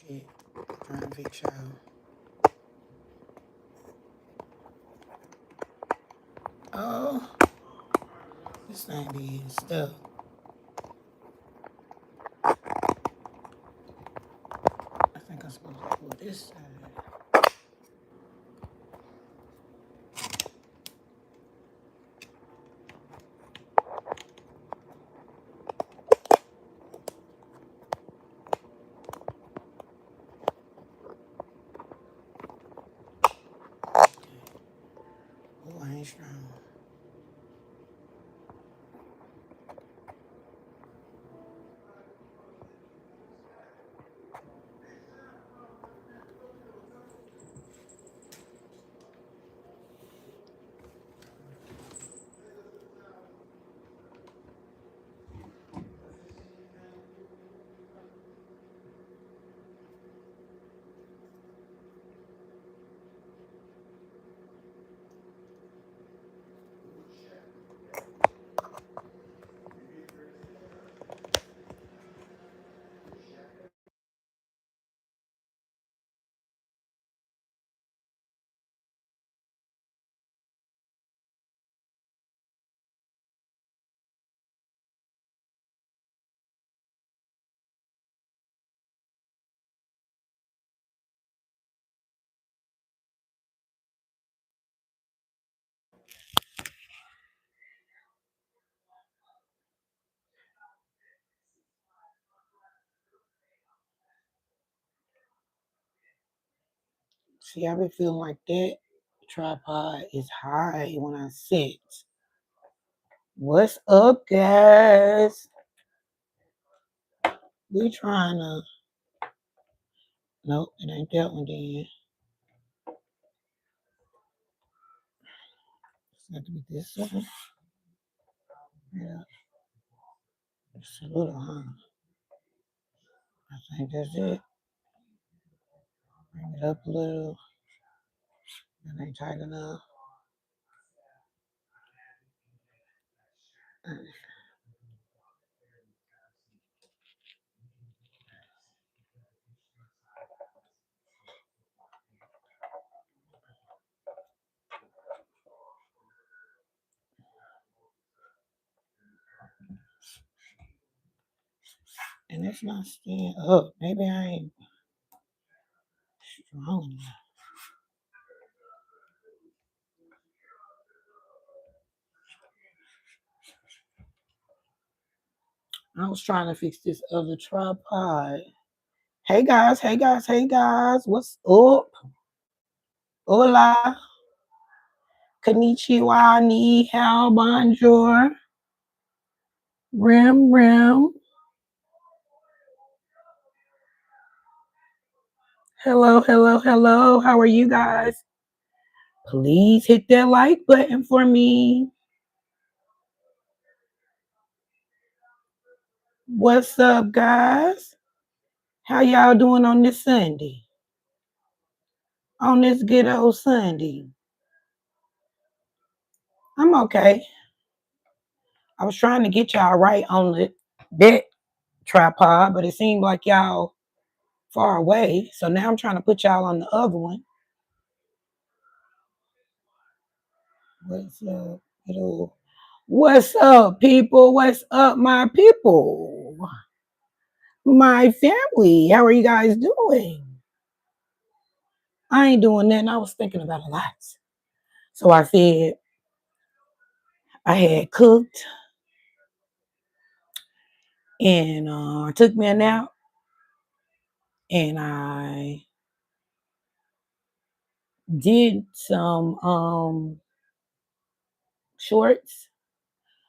shit. Trying to fix y'all. Oh, this thing be stuff. I think I'm supposed to pull this side. Oh, I ain't strong. See, I been feeling like that tripod is high when I sit. What's up, guys? We trying to. Nope, it ain't that one then. It's got to be this one. Yeah, it's a little, huh? I think that's it. Bring it up a little. That ain't tight enough. And it's not staying up. Maybe I ain't strong enough. I was trying to fix this other tripod. Hey guys, hey guys, hey guys. What's up? Hola. Konnichiwa, ni hao, bonjour. Rim, rim. Hello, hello, hello. How are you guys? Please hit that like button for me. What's up, guys? How y'all doing on this Sunday? On this good old Sunday? I'm okay. I was trying to get y'all right on that tripod, but it seemed like y'all far away. So now I'm trying to put y'all on the other one. What's up, What's up, people? What's up, my people? My family. How are you guys doing? I ain't doing nothing. I was thinking about a lot. So I said I had cooked and I took me a nap and I did some shorts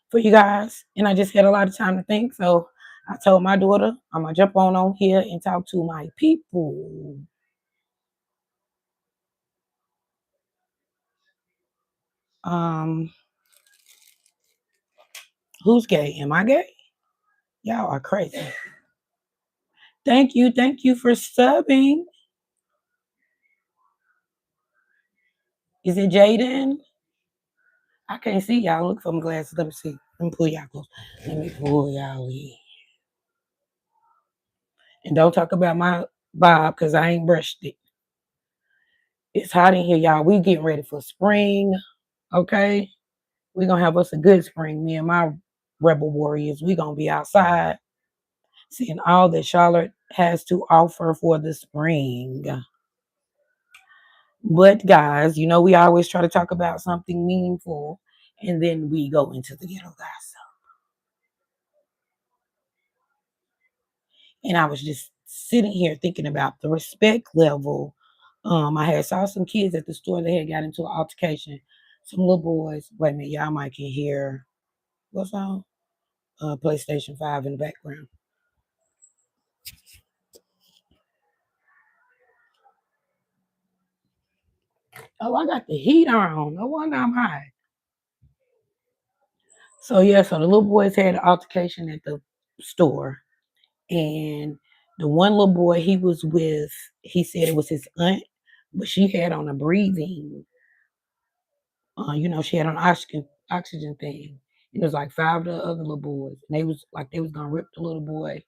for you guys, and I just had a lot of time to think. So I told my daughter I'm gonna jump on here and talk to my people. Um, who's gay? Am I gay? Y'all are crazy. Thank you for subbing. Is it Jaden? I can't see y'all. Look for my glasses. Let me see. Let me pull y'all close. Let me pull y'all in. And don't talk about my bob because I ain't brushed it. It's hot in here, y'all. We getting ready for spring. Okay. We gonna have us a good spring. Me and my rebel warriors. We gonna be outside seeing all that Charlotte has to offer for the spring. But guys, we always try to talk about something meaningful and then we go into the ghetto gossip. And I was just sitting here thinking about the respect level. I had saw some kids at the store. They had got into an altercation. Some little boys. Wait a minute, y'all might can hear what's on PlayStation 5 in the background. Oh, I got the heat on. No wonder I'm hot. So yeah, so the little boys had an altercation at the store, and the one little boy he was with, he said it was his aunt, but she had on a breathing, she had on oxygen thing. And it was like five of the other little boys, and they was gonna rip the little boy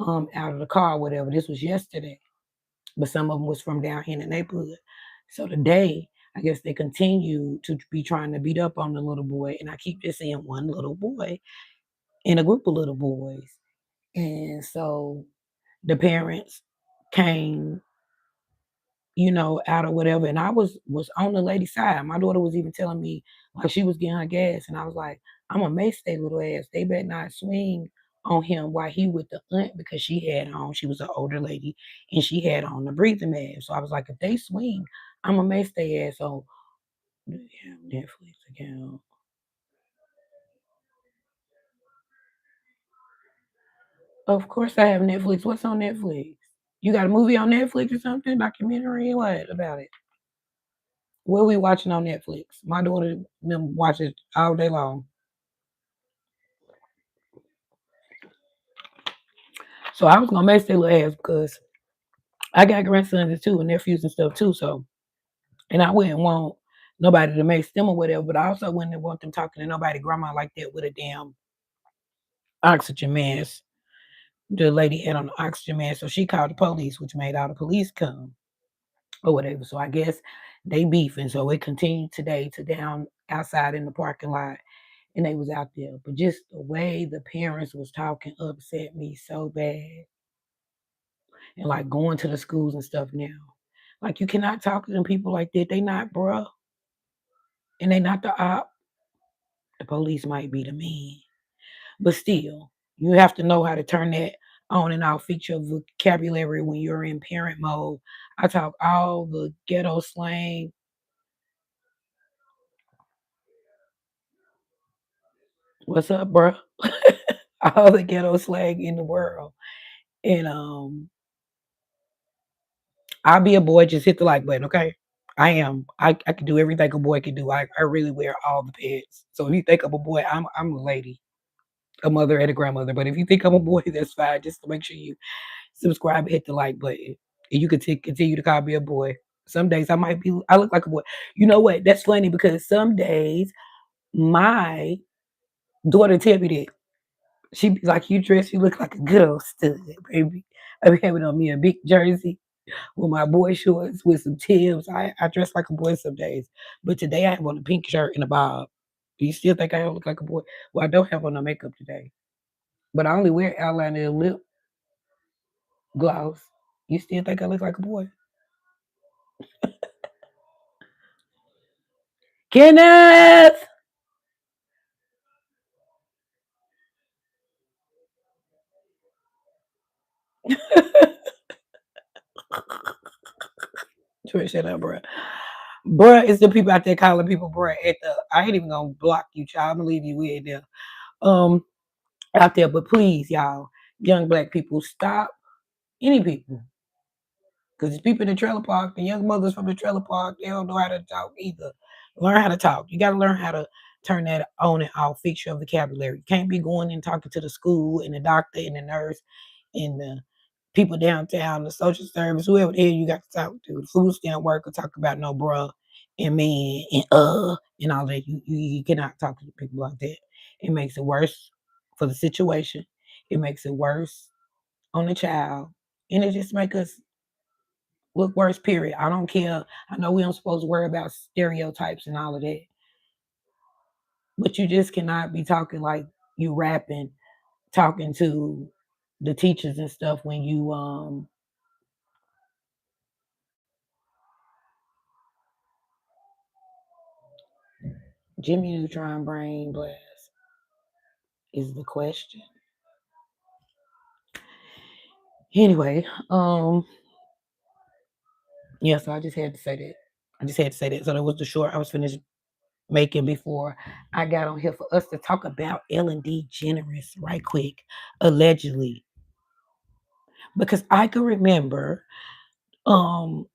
out of the car, or whatever. This was yesterday, but some of them was from down here in the neighborhood. So today, I guess they continue to be trying to beat up on the little boy, and I keep just seeing one little boy in a group of little boys. And so the parents came, out or whatever. And I was on the lady's side. My daughter was even telling me like she was getting her gas. And I was like, I'm gonna make stay little ass. They better not swing on him while he with the aunt because she was an older lady and she had on the breathing mask. So I was like, if they swing, I'm gonna make stay ass. So yeah, Netflix account. Of course I have Netflix. What's on Netflix? You got a movie on Netflix or something? Documentary? What about it? What we watching on Netflix? My daughter them watch it all day long. So I was gonna make their little ass because I got grandsons too and nephews and stuff too. So and I wouldn't want nobody to make them or whatever, but I also wouldn't want them talking to nobody grandma like that with a damn oxygen mask. The lady had on the oxygen mask, so she called the police, which made all the police come or whatever. So I guess they beefing. So it continued today to down outside in the parking lot and they was out there. But just the way the parents was talking upset me so bad. And like going to the schools and stuff now. Like you cannot talk to them people like that. They not bruh. And they not the op. The police might be the man. But still, you have to know how to turn that on and off feature vocabulary when you're in parent mode. I talk all the ghetto slang. What's up, bruh? All the ghetto slang in the world. And I'll be a boy, just hit the like button, okay? I am. I can do everything a boy can do. I really wear all the pants. So if you think I'm a boy, I'm a lady, a mother and a grandmother. But if you think I'm a boy, that's fine. Just to make sure you subscribe and hit the like button. And you can continue to call me a boy. Some days I look like a boy. You know what? That's funny because some days my daughter tell me that. She be like, you dress, you look like a good old stud, baby. I be having on me a big jersey with my boy shorts with some Timbs. I dress like a boy some days. But today I have on a pink shirt and a bob. Do you still think I look like a boy? Well, I don't have on no makeup today. But I only wear eyeliner and lip gloss. You still think I look like a boy? Kenneth! Shut up, bruh. Bruh, it's the people out there calling people bruh at the I ain't even gonna block you, child. I'm gonna leave you with there. Um out there, but please, y'all, young black people, stop any people. Because the people in the trailer park, the young mothers from the trailer park, they don't know how to talk either. Learn how to talk. You got to learn how to turn that on and off, fix your vocabulary. You can't be going and talking to the school and the doctor and the nurse and the people downtown, the social service, whoever the hell you got to talk to. The food stamp worker talk about no bruh and man and all that. You cannot talk to people like that. It makes it worse for the situation. It makes it worse on the child And it just make us look worse, period. I don't care. I know we don't supposed to worry about stereotypes and all of that. But you just cannot be talking like you rapping, talking to the teachers and stuff when you Jimmy Neutron brain blast is the question. Anyway, yeah, so I just had to say that. I just had to say that. So that was the short I was finished making before I got on here for us to talk about Ellen DeGeneres right quick, allegedly. Because I can remember um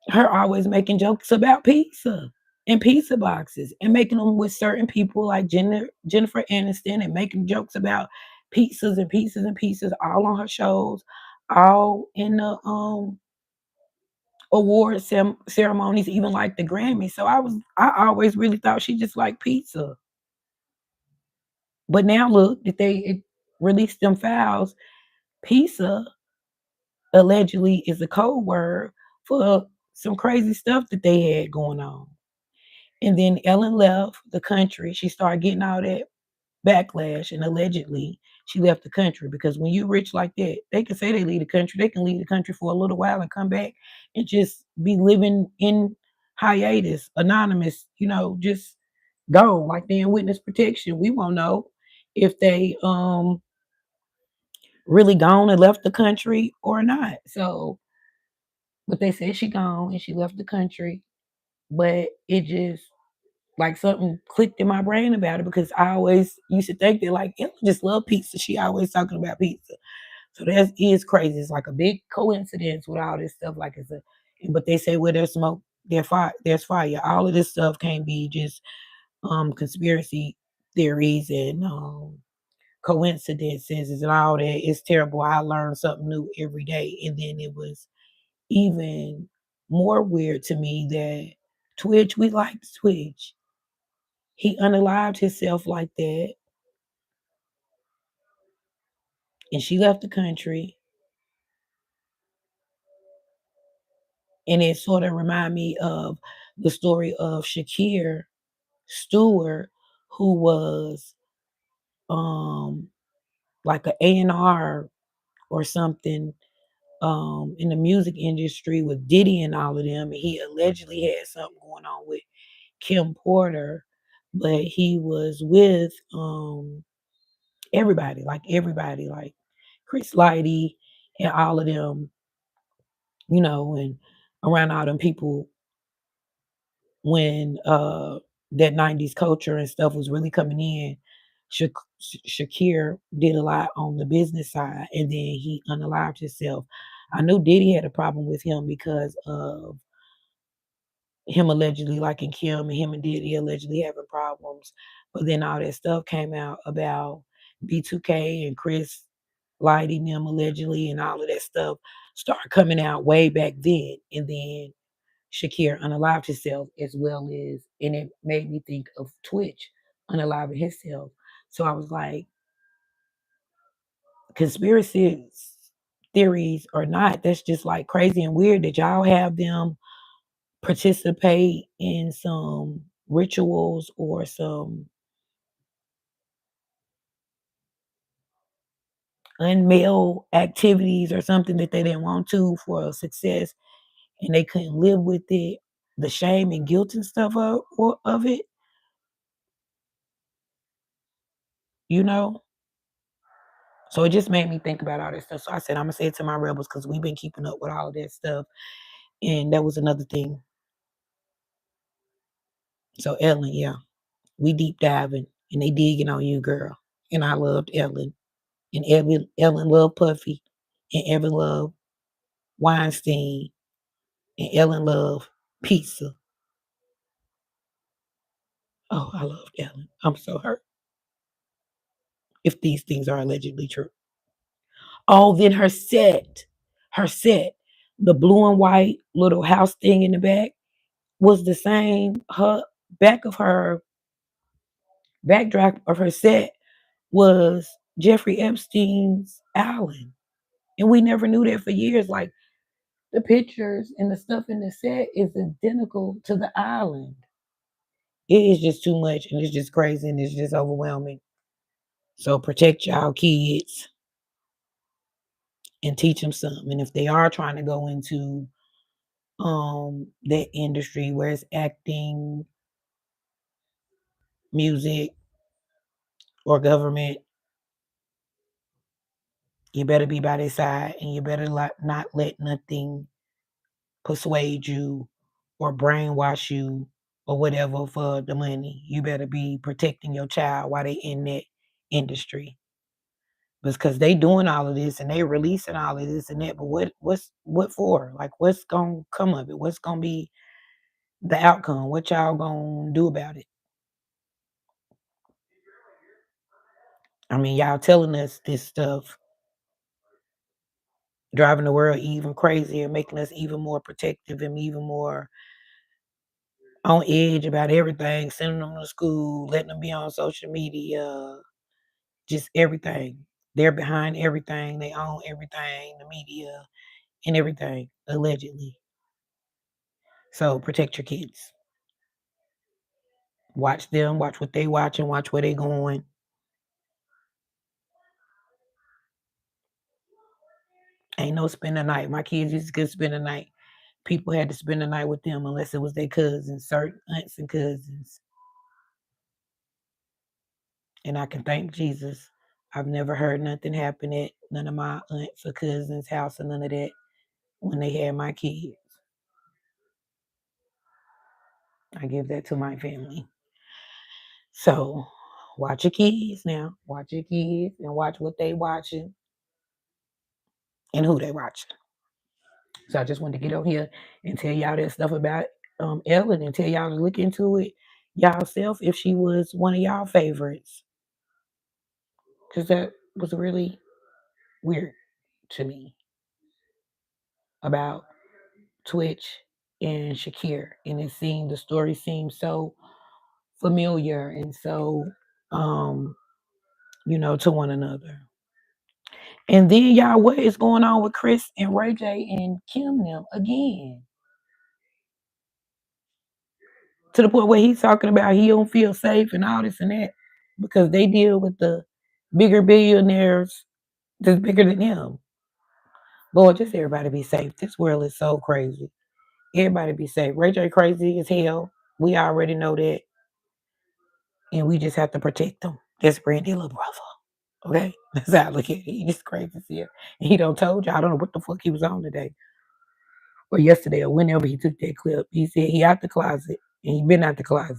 her always making jokes about pizza and pizza boxes and making them with certain people like Jennifer Aniston and making jokes about pizzas and pizzas and pizzas all on her shows, all in the award ceremonies, even like the Grammy. So I always really thought she just liked pizza. But now look that released them files. Pizza allegedly is a code word for some crazy stuff that they had going on. And then Ellen left the country. She started getting all that backlash, and allegedly she left the country because when you rich like that, they can say they leave the country. They can leave the country for a little while and come back and just be living in hiatus, anonymous, just gone like they in witness protection. We won't know if they really gone and left the country or not. So, but they said she gone and she left the country, but it just like something clicked in my brain about it because I always used to think that like Ella just love pizza. She always talking about pizza. So that is crazy. It's like a big coincidence with all this stuff. Like but they say where there's smoke, there's fire. All of this stuff can't be just conspiracy theories and coincidences and all that. It's terrible. I learn something new every day. And then it was even more weird to me that Twitch, we liked Twitch. He unalived himself like that, and she left the country. And it sort of reminded me of the story of Shakir Stewart, who was um like an A&R or something in the music industry with Diddy and all of them. And he allegedly had something going on with Kim Porter, but he was with everybody, like Chris Lighty and all of them, and around all them people when that 90s culture and stuff was really coming in. Shakir did a lot on the business side and then he unalived himself. I knew Diddy had a problem with him because of him allegedly liking Kim and him and Diddy allegedly having problems. But then all that stuff came out about B2K and Chris lighting them allegedly and all of that stuff started coming out way back then. And then Shakir unalived himself as well as, and it made me think of Twitch unaliving himself. So I was like, conspiracy theories or not, that's just like crazy and weird that y'all have them participate in some rituals or some unmale activities or something that they didn't want to for success and they couldn't live with it, the shame and guilt and stuff of it, you know? So it just made me think about all this stuff. So I said, I'm gonna say it to my rebels because we've been keeping up with all of that stuff. And that was another thing. So Ellen, yeah, we deep diving and they digging on you, girl. And I loved Ellen. And Ellen loved Puffy. And Evan loved Weinstein. And Ellen loved pizza. Oh, I loved Ellen. I'm so hurt if these things are allegedly true. Oh, then her set, the blue and white little house thing in the back was the same. Her back of her backdrop of her set was Jeffrey Epstein's island. And we never knew that for years. Like the pictures and the stuff in the set is identical to the island. It is just too much and it's just crazy and it's just overwhelming. So protect y'all kids and teach them something. And if they are trying to go into that industry where it's acting, music, or government, you better be by their side and you better not let nothing persuade you or brainwash you or whatever for the money. You better be protecting your child while they in that industry. Because they doing all of this and they releasing all of this and that, but what for? Like what's gonna come of it? What's gonna be the outcome? What y'all gonna do about it? I mean, y'all telling us this stuff, driving the world even crazier, making us even more protective and even more on edge about everything, sending them to school, letting them be on social media, just everything. They're behind everything. They own everything, the media and everything, allegedly. So protect your kids. Watch them, watch what they watching, watch where they going. Ain't no spend the night. My kids used to spend the night. People had to spend the night with them unless it was their cousins, certain aunts and cousins. And I can thank Jesus. I've never heard nothing happen at none of my aunts or cousins' house or none of that when they had my kids. I give that to my family. So watch your kids now. Watch your kids and watch what they watching and who they watching. So I just wanted to get on here and tell y'all that stuff about Ellen and tell y'all to look into it y'all self if she was one of y'all favorites. Because that was really weird to me about Twitch and Shakir. And the story seemed so familiar and so to one another. And then y'all, what is going on with Chris and Ray J and Kim them again? To the point where he's talking about he don't feel safe and all this and that because they deal with the bigger billionaires that's bigger than him. Lord, just everybody be safe. This world is so crazy. Everybody be safe. Ray J crazy as hell. We already know that. And we just have to protect them. That's Brandy little brother. Okay? That's how I look at it. He just crazy as hell. And he don't told you. I don't know what the fuck he was on today. Or yesterday or whenever he took that clip. He said he out the closet. And he been out the closet.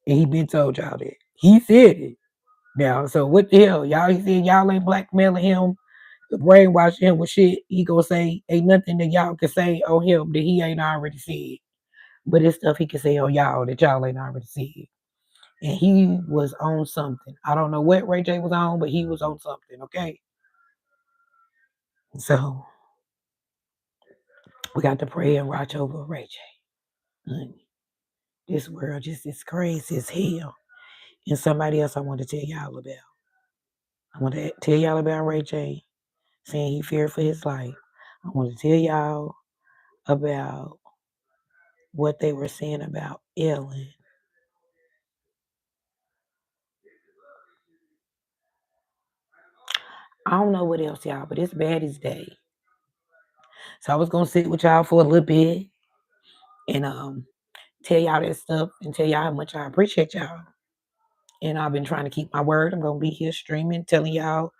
And he been told y'all that. He said it. Now, so what the hell? Y'all, he said y'all ain't blackmailing him, brainwashing him with shit. He gonna say ain't nothing that y'all can say on him that he ain't already said. But it's stuff he can say on y'all that y'all ain't already said. And he was on something. I don't know what Ray J was on, but he was on something, okay? So we got to pray and watch over Ray J. Honey, this world just is crazy as hell. And somebody else I want to tell y'all about. I want to tell y'all about Ray J saying he feared for his life. I want to tell y'all about what they were saying about Ellen. I don't know what else, y'all, but it's bad as day. So I was gonna sit with y'all for a little bit and tell y'all that stuff and tell y'all how much I appreciate y'all. And I've been trying to keep my word. I'm gonna be here streaming, telling y'all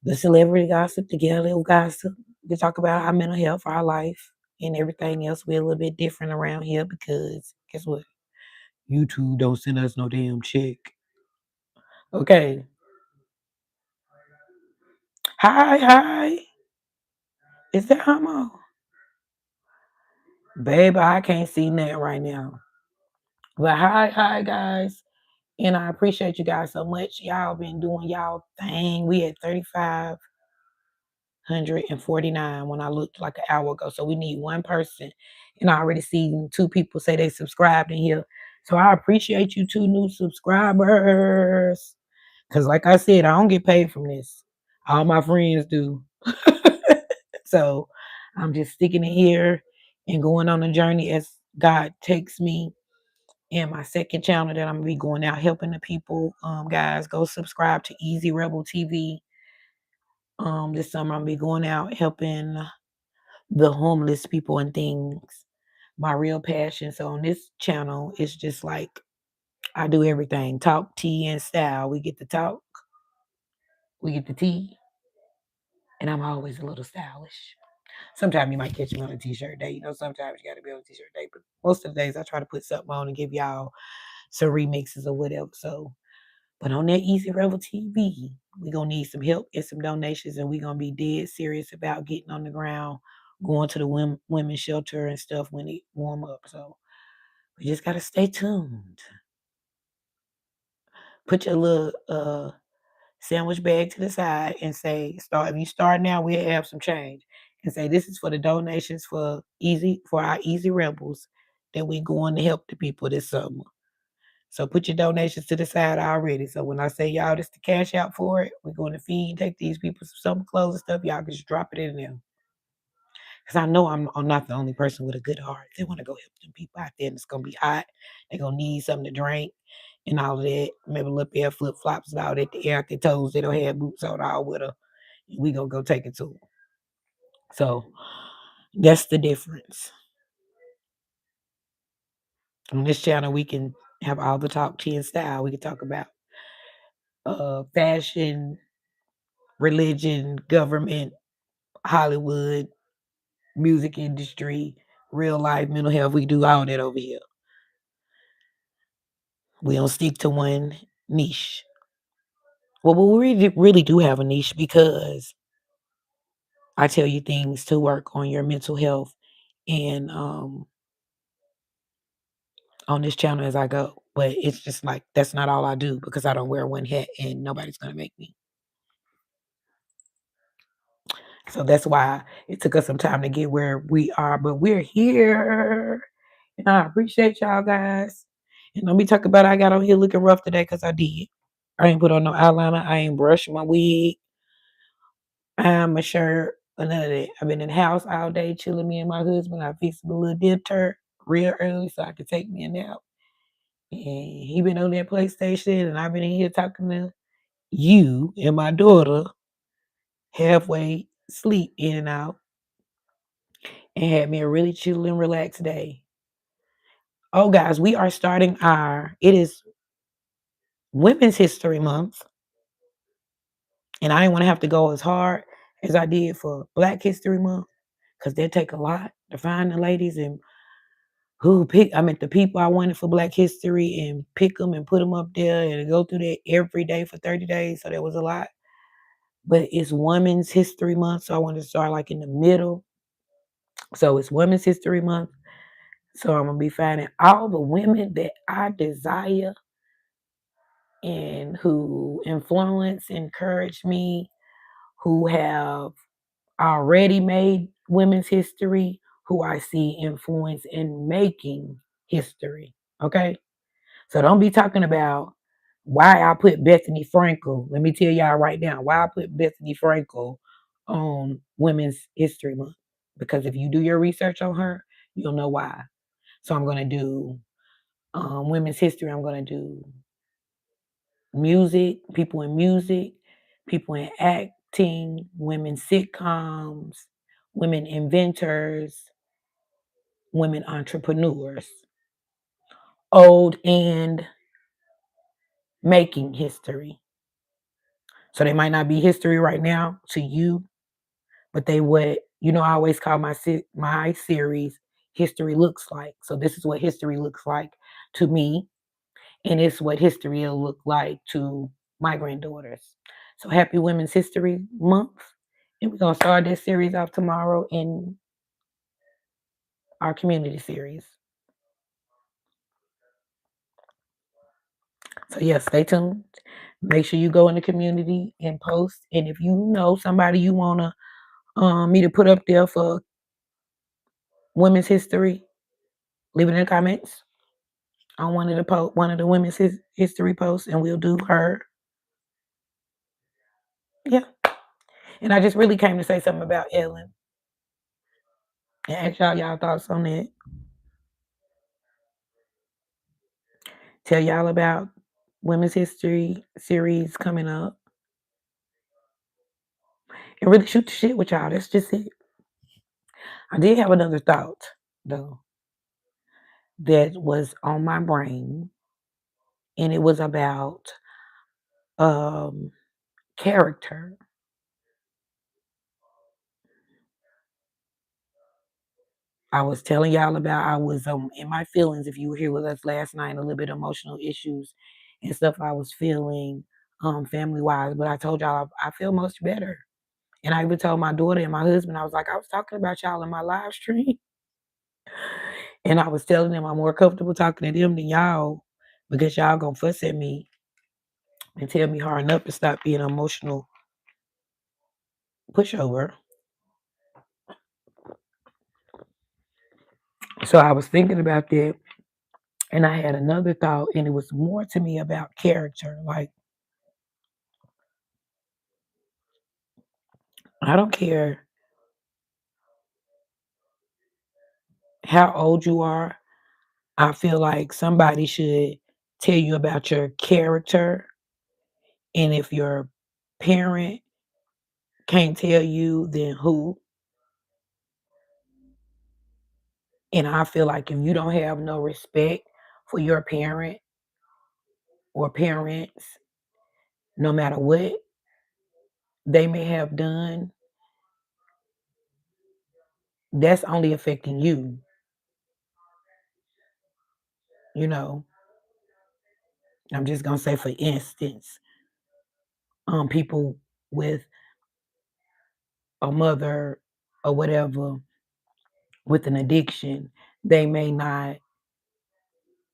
the celebrity gossip, the ghetto gossip. We talk about our mental health, our life, and everything else. We're a little bit different around here because guess what? YouTube don't send us no damn check. Okay. Hi. Is that homo? Baby, I can't see that right now. But hi, guys. And I appreciate you guys so much. Y'all been doing y'all thing. We at 3,549 when I looked like an hour ago. So we need one person. And I already seen 2 people say they subscribed in here. So I appreciate you 2 new subscribers. Because like I said, I don't get paid from this. All my friends do. So I'm just sticking it here and going on a journey as God takes me. And my second channel that I'm gonna be going out helping the people. Guys, go subscribe to Easy Rebel TV. This summer I'm gonna be going out helping the homeless people and things. My real passion. So on this channel, it's just like I do everything. Talk, tea, and style. We get to talk, we get the tea, and I'm always a little stylish. Sometimes you might catch me on a t-shirt day. Sometimes you gotta be on a t-shirt day. But most of the days I try to put something on and give y'all some remixes or whatever. So but on that Easy Rebel TV, we're gonna need some help and some donations, and we're gonna be dead serious about getting on the ground, going to the women's shelter and stuff when it warm up. So we just gotta stay tuned. Put your little sandwich bag to the side and say, start. If you start now, we'll have some change. And say this is for the donations for our Easy Rebels that we going to help the people this summer. So put your donations to the side already. So when I say y'all, this the cash out for it. We're going to feed and take these people some summer clothes and stuff. Y'all can just drop it in there. Because I know I'm not the only person with a good heart. They want to go help them people out there and it's going to be hot. They're going to need something to drink and all of that. Maybe a little pair of flip flops and all that. The air out their toes. They don't have boots on all with her. We going to go take it to them. So that's the difference. On this channel, we can have all the talk, tea, and style. We can talk about fashion, religion, government, Hollywood, music industry, real life, mental health. We do all that over here. We don't stick to one niche. Well, we really do have a niche because I tell you things to work on your mental health and on this channel as I go. But it's just like that's not all I do because I don't wear one hat and nobody's gonna make me. So that's why it took us some time to get where we are, but we're here. And I appreciate y'all guys. And don't be talking about I got on here looking rough today because I did. I ain't put on no eyeliner. I ain't brushed my wig. I'm a shirt. None of that. I've been in the house all day chilling me and my husband. I fixed a little dinner real early so I could take me a nap. And he been on that PlayStation and I've been in here talking to you and my daughter halfway sleep in and out and had me a really chill and relaxed day. Oh, guys, we are starting it is Women's History Month. And I didn't want to have to go as hard as I did for Black History Month because they take a lot to find the ladies and the people I wanted for Black History and pick them and put them up there and go through that every day for 30 days. So that was a lot. But it's Women's History Month. So I wanted to start like in the middle. So it's Women's History Month. So I'm going to be finding all the women that I desire and who influence, encourage me, who have already made women's history, who I see influence in making history. Okay? So don't be talking about why I put Bethany Frankel. Let me tell y'all right now why I put Bethany Frankel on Women's History Month. Because if you do your research on her, you'll know why. So I'm going to do women's history. I'm going to do music, people in acting, women sitcoms, women inventors, women entrepreneurs, old and making history. So they might not be history right now to you, but they would, I always call my series History Looks Like. So this is what history looks like to me, and it's what history will look like to my granddaughters. So happy Women's History Month. And we're going to start this series off tomorrow in our community series. So yeah, stay tuned. Make sure you go in the community and post. And if you know somebody you want to me to put up there for women's history, leave it in the comments on one of the women's history posts, and we'll do her. Yeah. And I just really came to say something about Ellen and ask y'all thoughts on it. Tell y'all about Women's History series coming up. And really shoot the shit with y'all. That's just it. I did have another thought, though, that was on my brain. And it was about character. I was telling y'all about I was in my feelings. If you were here with us last night, a little bit of emotional issues and stuff I was feeling family wise. But I told y'all I feel much better. And I even told my daughter and my husband, I was like, I was talking about y'all in my live stream. And I was telling them I'm more comfortable talking to them than y'all because y'all gonna fuss at me and tell me hard enough to stop being an emotional pushover. So I was thinking about that. And I had another thought, and it was more to me about character. Like, I don't care how old you are. I feel like somebody should tell you about your character. And if your parent can't tell you, then who? And I feel like if you don't have no respect for your parent or parents, no matter what they may have done, that's only affecting you. You know, I'm just gonna say, for instance, people with a mother or whatever with an addiction, they may not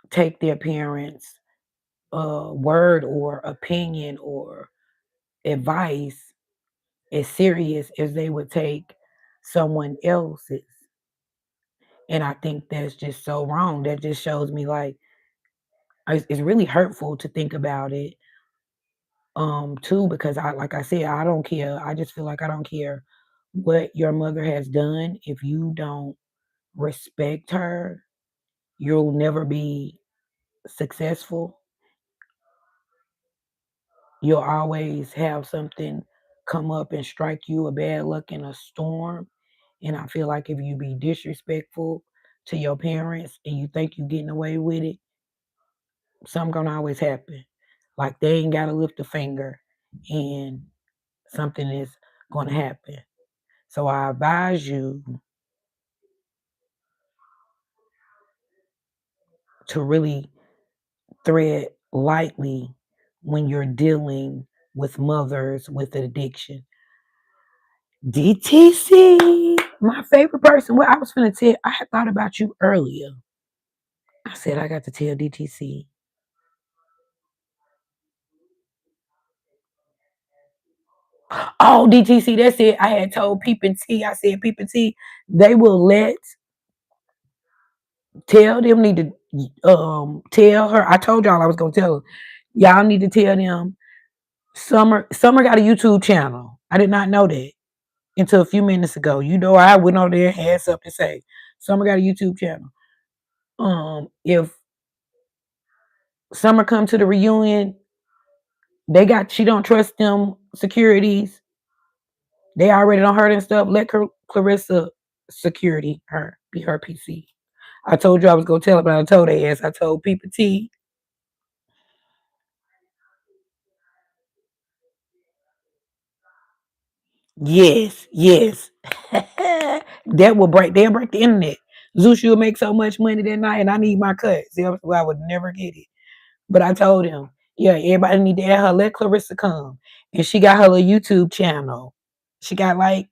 take their parents' word or opinion or advice as serious as they would take someone else's. And I think that's just so wrong. That just shows me like it's really hurtful to think about it. Too, because like I said, I don't care. I just feel like I don't care what your mother has done. If you don't respect her, you'll never be successful. You'll always have something come up and strike you, a bad luck in a storm. And I feel like if you be disrespectful to your parents and you think you're getting away with it, something gonna always happen. Like they ain't gotta lift a finger and something is gonna happen. So I advise you to really tread lightly when you're dealing with mothers with addiction. DTC, my favorite person. Well, I was gonna tell. I had thought about you earlier. I said I got to tell DTC. Oh, DTC, that's it. I had told Peep and T. I said Peep and T, they will tell them need to tell her. I told y'all I was gonna tell her. Y'all need to tell them Summer got a YouTube channel. I did not know that until a few minutes ago. You know, I went on there and had something to say. Summer got a YouTube channel. If Summer come to the reunion, she don't trust them securities. They already don't hurt and stuff. Let Clarissa security her be her PC. I told you I was gonna tell her, but I told her ass. I told People T. Yes, yes. They'll break the internet. Zeus, you'll make so much money that night, and I need my cut. See, I would never get it. But I told him, yeah, everybody need to add her. Let Clarissa come. And she got her little YouTube channel. She got like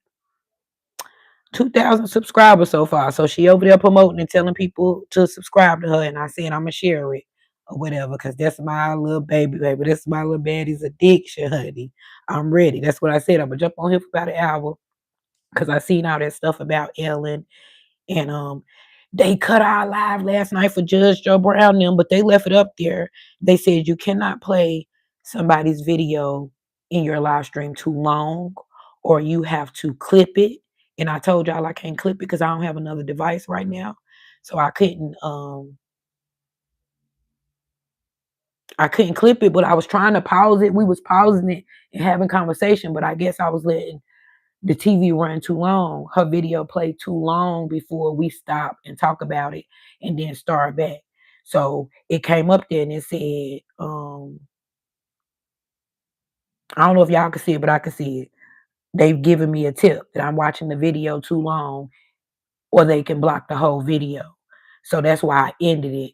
2,000 subscribers so far. So she over there promoting and telling people to subscribe to her. And I said I'm gonna share it or whatever, because that's my little baby. That's my little baddie's addiction, honey. I'm ready. That's what I said. I'm gonna jump on here for about an hour because I seen all that stuff about Ellen. And they cut our live last night for Judge Joe Brown them, but they left it up there. They said you cannot play somebody's video in your live stream too long, or you have to clip it. And I told y'all I can't clip it because I don't have another device right now. So I couldn't clip it, but I was trying to pause it. We was pausing it and having conversation, but I guess I was letting the TV run too long. Her video played too long before we stopped and talk about it and then start back. So it came up there and it said, I don't know if y'all can see it, but I can see it. They've given me a tip that I'm watching the video too long, or they can block the whole video. So that's why I ended it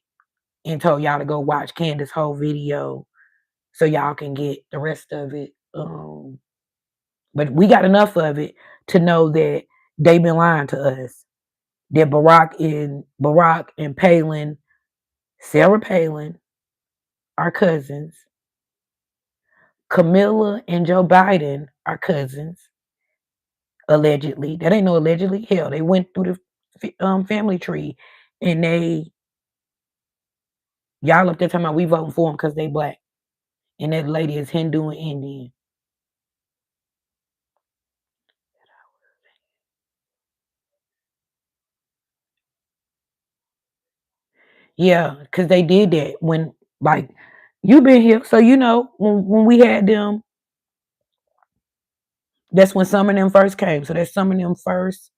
and told y'all to go watch Candace's whole video so y'all can get the rest of it. But we got enough of it to know that they've been lying to us. That Barack and Palin, Sarah Palin, are cousins. Camilla and Joe Biden are cousins, allegedly. That ain't no allegedly. Hell, they went through the family tree, and y'all up there talking about we voting for them because they black, and that lady is Hindu and Indian. Yeah, because they did that when, like, you been here, so you know when we had them. That's when some of them first came. So that's some of them first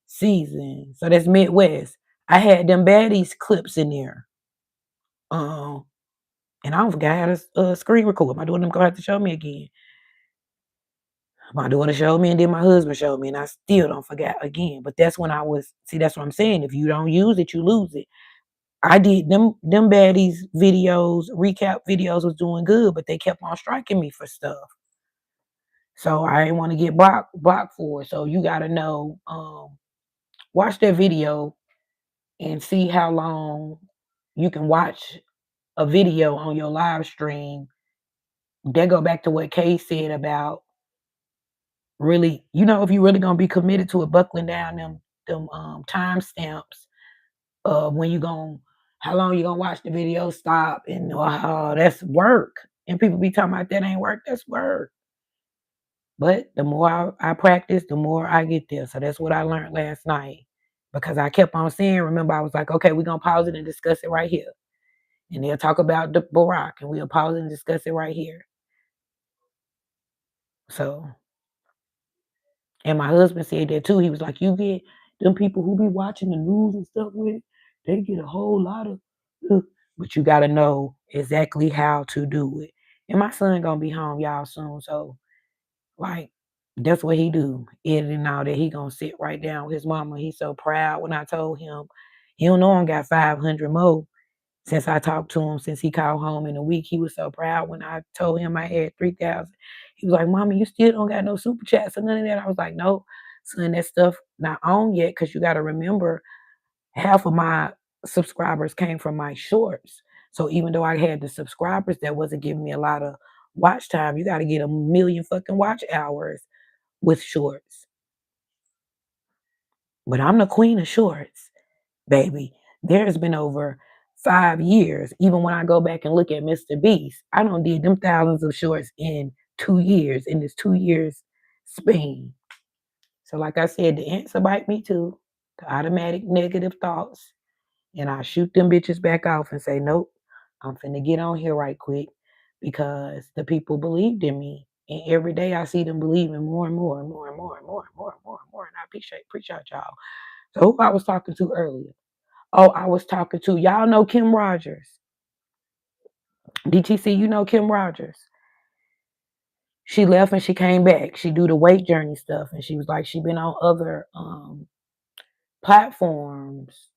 season. So that's Midwest. I had them baddies clips in there. And I don't forget how to screen record. My daughter gonna have to show me again. My daughter showed me, and then my husband showed me, and I still don't forget again. But that's when I was, see, that's what I'm saying. If you don't use it, you lose it. I did them baddies videos, recap videos was doing good, but they kept on striking me for stuff. So I didn't want to get blocked for it. So you gotta know, watch that video and see how long you can watch a video on your live stream. That go back to what Kay said about really, if you really gonna be committed to it, buckling down them time stamps of when you going how long you gonna watch the video, stop, and that's work. And people be talking about that ain't work, that's work. But the more I practice, the more I get there. So that's what I learned last night. Because I kept on saying, remember, I was like, okay, we're gonna pause it and discuss it right here. And they'll talk about the Barack and we'll pause it and discuss it right here. So, and my husband said that too. He was like, you get them people who be watching the news and stuff with it, they get a whole lot of, but you got to know exactly how to do it. And my son gonna be home, y'all, soon. So, like, that's what he do. Editing all that. He gonna sit right down with his mama. He's so proud when I told him. He don't know I got 500 more since I talked to him, since he called home in a week. He was so proud when I told him I had 3,000. He was like, Mama, you still don't got no super chats or none of that. I was like, no, son, that stuff not on yet, because you got to remember half of my subscribers came from my shorts. So even though I had the subscribers, that wasn't giving me a lot of watch time. You got to get 1,000,000 fucking watch hours with shorts. But I'm the queen of shorts, baby. There's been over 5 years. Even when I go back and look at Mr. Beast, I don't did them thousands of shorts in 2 years, in this 2 years span. So like I said, the answer bite me too. The automatic negative thoughts. And I shoot them bitches back off and say, nope, I'm finna get on here right quick because the people believed in me. And every day I see them believing more and more and more and more and more and more and more and more. And I appreciate y'all. So who I was talking to earlier? Oh, I was talking to, y'all know Kim Rogers. DTC, you know Kim Rogers. She left and she came back. She do the weight journey stuff. And she was like, she been on other platforms,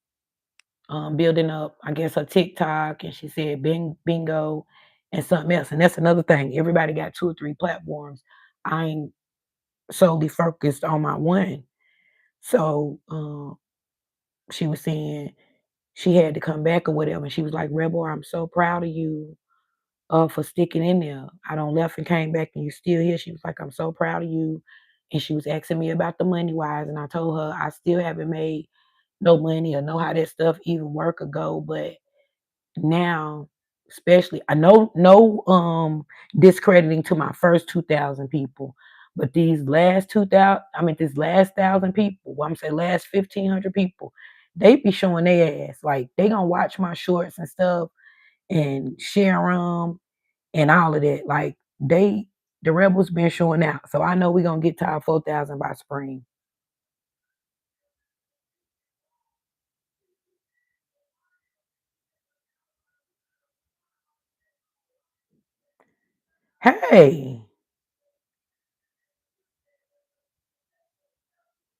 building up, I guess, her TikTok. And she said bingo and something else. And that's another thing. Everybody got 2 or 3 platforms. I ain't solely focused on my one. So she was saying she had to come back or whatever. And she was like, Rebel, I'm so proud of you for sticking in there. I don't left and came back and you still here. She was like, I'm so proud of you. And she was asking me about the money wise. And I told her I still haven't made no money or know how that stuff even work or go. But now, especially, I know no discrediting to my first 2,000 people. But these last 2,000, I mean, this last 1,000 people, well, I'm saying last 1,500 people, they be showing their ass. Like, they gonna watch my shorts and stuff and share them and all of that. Like, the rebels been showing out. So I know we gonna get to our 4,000 by spring. Hey,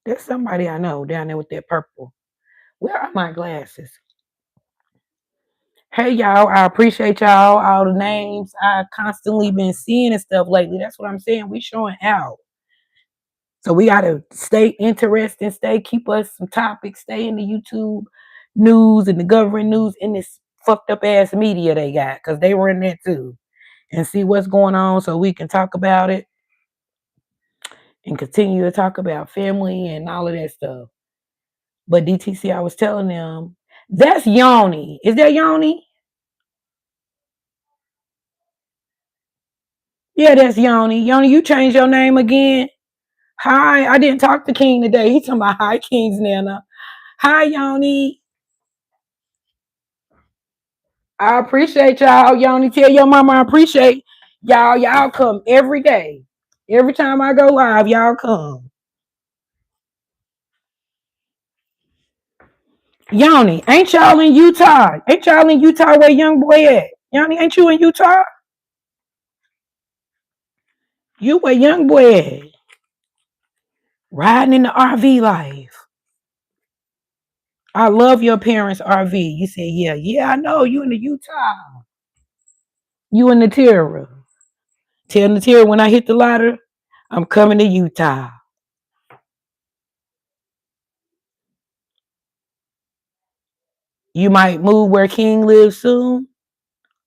there's somebody I know down there with that purple. Where are my glasses? Hey y'all, I appreciate y'all, all the names I constantly been seeing and stuff lately. That's what I'm saying. We showing out. So we gotta stay interested, keep us some topics, stay in the YouTube news and the government news in this fucked up ass media they got, because they were in there too. And see what's going on so we can talk about it and continue to talk about family and all of that stuff. But DTC, I was telling them, that's Yoni. Is that Yoni? Yeah, that's Yoni. Yoni, you changed your name again? Hi, I didn't talk to King today. He's talking about hi, King's Nana. Hi, Yoni. I appreciate y'all. Yoni, tell your mama I appreciate y'all. Y'all come every day. Every time I go live, y'all come. Yoni, ain't y'all in Utah? Ain't y'all in Utah where young boy at? Yoni, ain't you in Utah? You where young boy at? Riding in the RV life. I love your parents' RV. You said, yeah, yeah, I know. You in the Utah. You in the Terra. Tell Natira when I hit the ladder, I'm coming to Utah. You might move where King lives soon.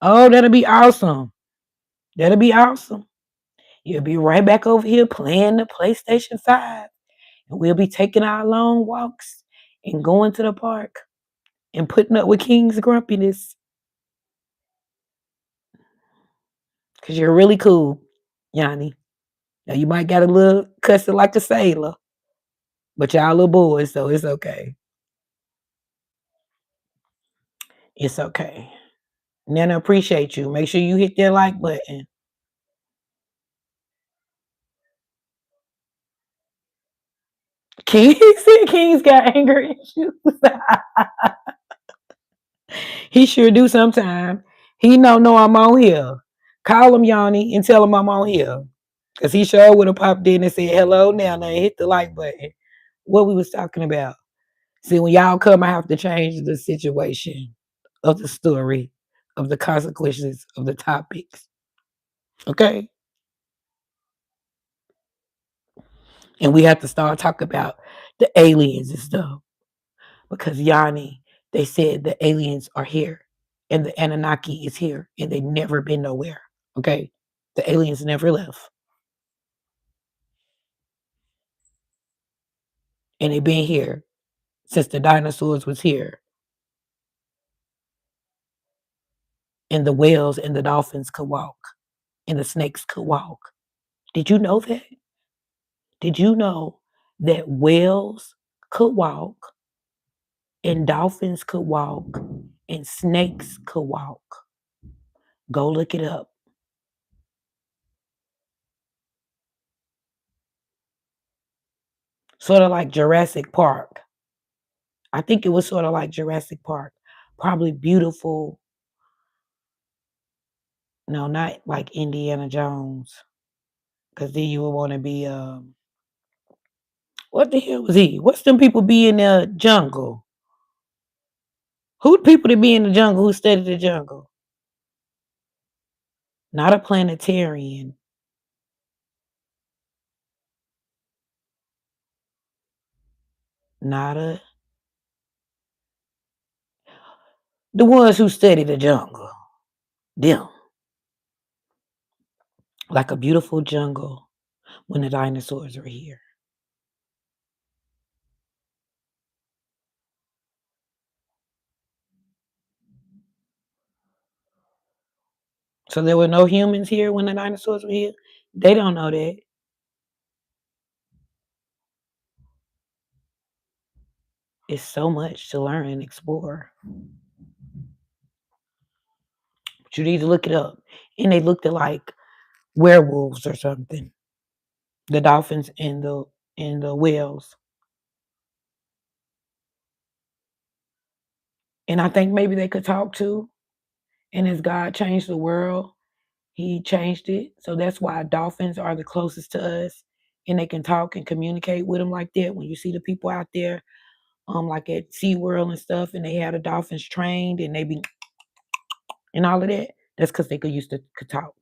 Oh, that'll be awesome. That'll be awesome. You'll be right back over here playing the PlayStation 5. And we'll be taking our long walks and going to the park and putting up with King's grumpiness. Because you're really cool, Yanni. Now, you might got a little cussing like a sailor, but y'all little boys, so it's okay. It's okay. Nana, appreciate you. Make sure you hit that like button. King said King's got anger issues. He sure do sometime. He know I'm on here. Call him Yanni and tell him I'm on here. Cause he sure would have popped in and said hello now and hit the like button. What we was talking about. See, when y'all come, I have to change the situation of the story, of the consequences of the topics. Okay? And we have to start talking about the aliens and stuff. Because Yanni, they said the aliens are here and the Anunnaki is here and they never been nowhere. Okay? The aliens never left. And they been here since the dinosaurs was here. And the whales and the dolphins could walk. And the snakes could walk. Did you know that? Did you know that whales could walk and dolphins could walk and snakes could walk? Go look it up. Sort of like Jurassic Park. I think it was sort of like Jurassic Park. Probably beautiful. No, not like Indiana Jones. Because then you would want to be, what the hell was he? What's them people be in the jungle? Who the people that be in the jungle who study the jungle? Not a planetarian. Not a, the ones who study the jungle. Them. Like a beautiful jungle when the dinosaurs were here. So there were no humans here when the dinosaurs were here? They don't know that. It's so much to learn and explore. But you need to look it up. And they looked at like werewolves or something. The dolphins and the whales. And I think maybe they could talk too. And as God changed the world, He changed it. So that's why dolphins are the closest to us. And they can talk and communicate with them like that. When you see the people out there, like at SeaWorld and stuff, and they had the dolphins trained and they be and all of that, that's because they could talk.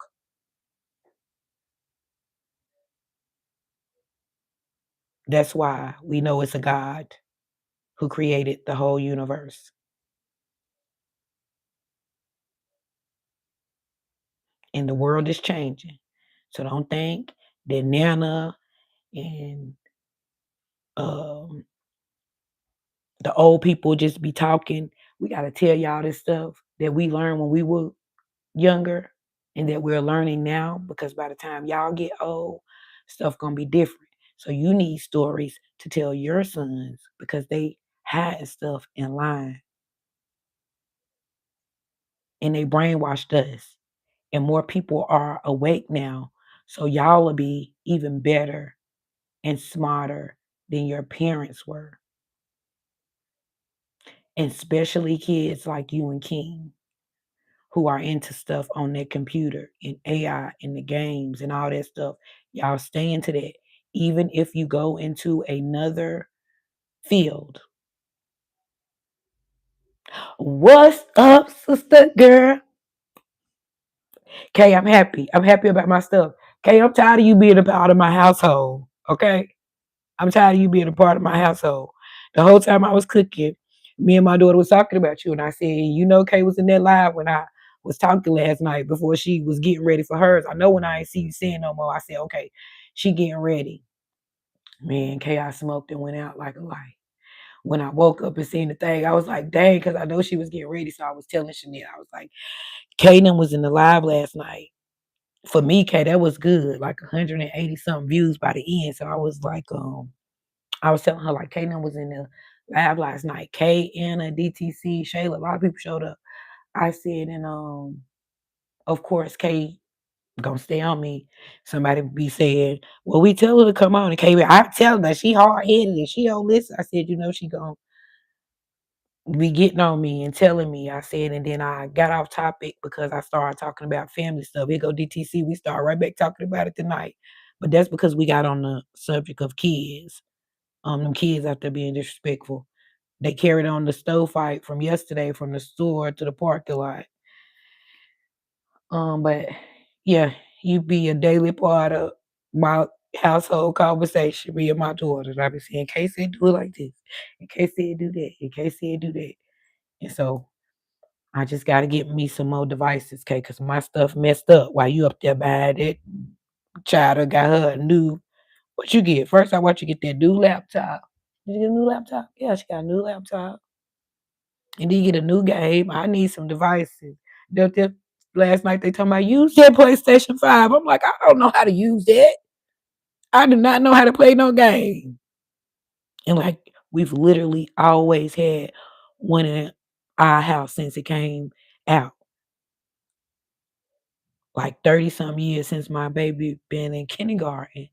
That's why we know it's a God who created the whole universe. And the world is changing. So don't think that Nana and um, the old people just be talking. We got to tell y'all this stuff that we learned when we were younger and that we're learning now because by the time y'all get old, stuff gonna be different. So you need stories to tell your sons because they hiding stuff in line and they brainwashed us. And more people are awake now. So y'all will be even better and smarter than your parents were. And especially kids like you and King who are into stuff on their computer and AI and the games and all that stuff. Y'all stay into that. Even if you go into another field. What's up, sister girl? Okay, I'm happy. I'm happy about my stuff. Okay, I'm tired of you being a part of my household. Okay? I'm tired of you being a part of my household. The whole time I was cooking, me and my daughter was talking about you, and I said, you know, Kay was in that live when I was talking last night before she was getting ready for hers. I know when I ain't see you saying no more, I said, okay, she getting ready. Man, Kay, I smoked and went out like a light. When I woke up and seen the thing, I was like, dang, because I know she was getting ready. So I was telling Chanel, I was like, Kaden was in the live last night. For me, Kay, that was good, like 180 something views by the end. So I was like, I was telling her like Kaden was in the lab last night. Kay, Anna, DTC, Shayla, a lot of people showed up. I said, and of course, Kay gonna stay on me. Somebody be saying, well, we tell her to come on. And Kay, I tell her that she hard headed and she don't listen. I said, you know, she gonna be getting on me and telling me. I said, and then I got off topic because I started talking about family stuff. Here go DTC. We start right back talking about it tonight. But that's because we got on the subject of kids. Them kids out there being disrespectful. They carried on the stove fight from yesterday from the store to the parking lot. But yeah, you be a daily part of my household conversation, me and my daughters. I be saying, Casey, do it like this. And Casey, do that. And Casey, do that. And so I just got to get me some more devices, okay? Because my stuff messed up while you up there behind it. Child that got her a new, what you get? First, I want you to get that new laptop. Did you get a new laptop? Yeah, she got a new laptop. And then you get a new game. I need some devices. Last night they talking about use that PlayStation 5. I'm like, I don't know how to use that. I do not know how to play no game. And like we've literally always had one in our house since it came out. Like 30 some years since my baby been in kindergarten.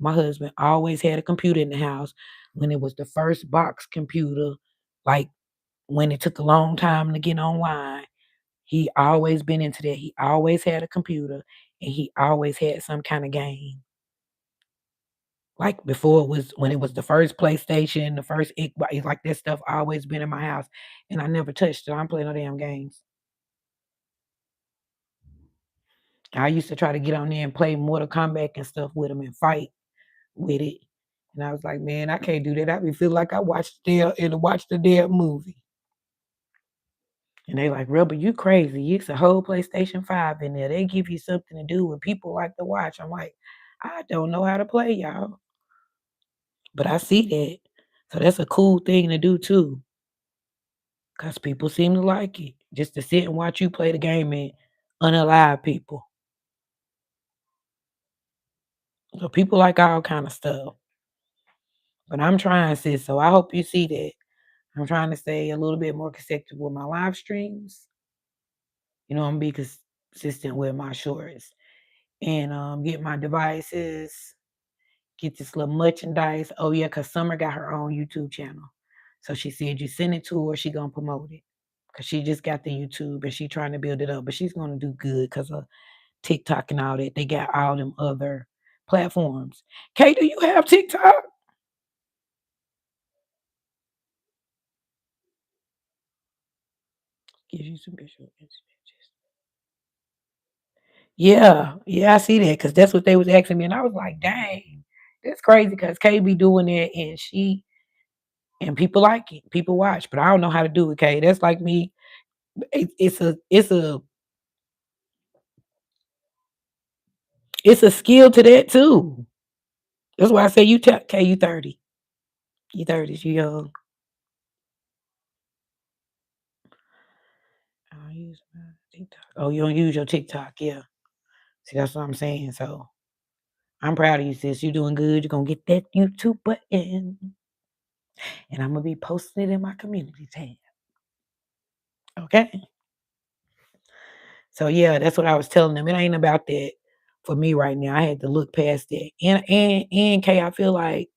My husband always had a computer in the house when it was the first box computer, like when it took a long time to get online. He always been into that. He always had a computer and he always had some kind of game. Like before it was when it was the first PlayStation, the first Xbox, like that stuff always been in my house. And I never touched it. I don't play no damn games. I used to try to get on there and play Mortal Kombat and stuff with him and fight with it. And I was like, man, I can't do that. I be feel like I watched the damn movie. And they like, Rebel, you crazy. It's a whole PlayStation 5 in there. They give you something to do and people like to watch. I'm like, I don't know how to play, y'all. But I see that. So that's a cool thing to do too. Because people seem to like it. Just to sit and watch you play the game and unalive people. So people like all kind of stuff. But I'm trying, sis. So I hope you see that. I'm trying to stay a little bit more consecutive with my live streams. I'm gonna be consistent with my shorts and get my devices, get this little merchandise. Oh yeah, cause Summer got her own YouTube channel. So she said you send it to her, she gonna promote it. Cause she just got the YouTube and she trying to build it up. But she's gonna do good because of TikTok and all that. They got all them other platforms. Kay, do you have TikTok? Gives you some visual images. Yeah, yeah, I see that because that's what they was asking me, and I was like, "Dang, that's crazy." Because Kay be doing it, and people like it, people watch, but I don't know how to do it. Kay, that's like me. It's a skill to that too. That's why I say you tell Kay, you 30, you 30, you young. I use my TikTok. Oh, you don't use your TikTok, yeah. See, that's what I'm saying. So I'm proud of you, sis. You doing good. You're gonna get that YouTube button, and I'm gonna be posting it in my community tab. Okay. So yeah, that's what I was telling them. It ain't about that for me right now. I had to look past that. And Kay, I feel like